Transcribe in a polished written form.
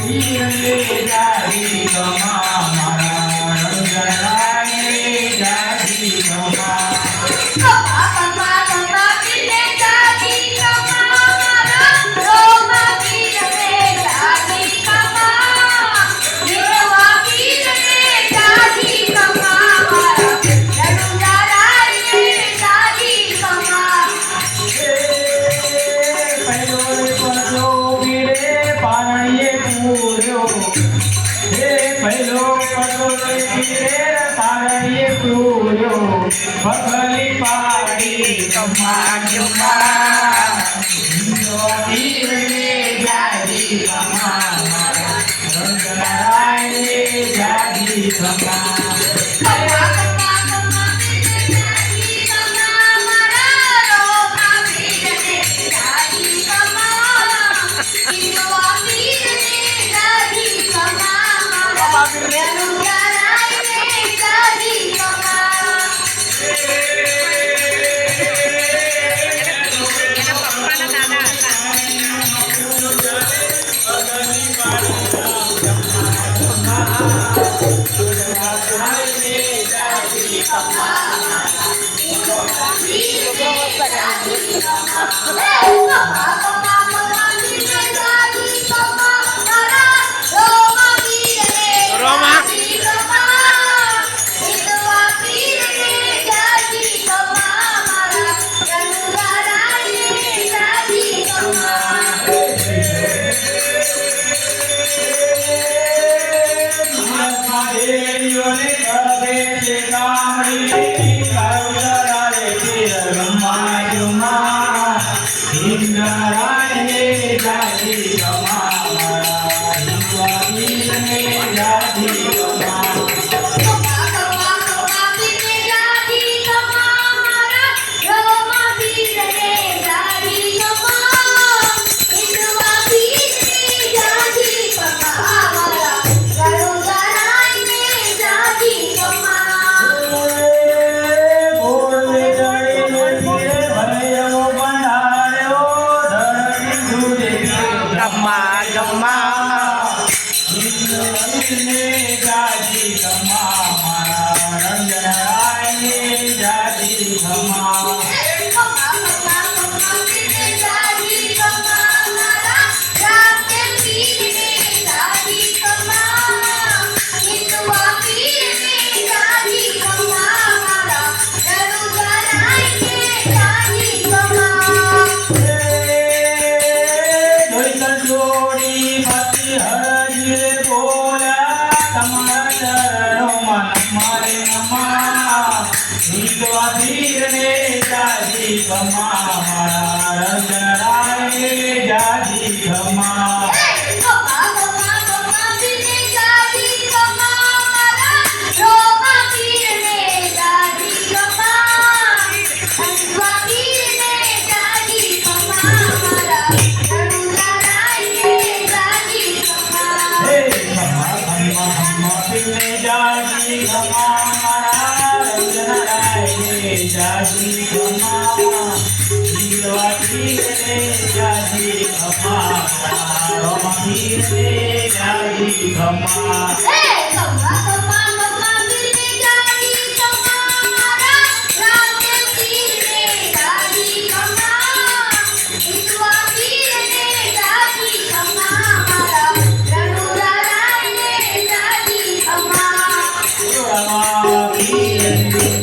વીરને જાજી કમા મારા રંગરાયને જાજી કમા પહેલો પારણીએ પૂર્યો પગલી પાડી કમા જમા જાજી કમા રંગનારાયણે જાજી કમા નારાયણે જાજી કમા મારા વીરને જાજી કમા જાજી કમા મારા રંગનારાયણે જાજી કમા વીરને જાજી કમા મારા રંગનારાયણે જાજી કમા જાજી કમા વીરને જાજી કમા વીરને જાજી કમા वीरने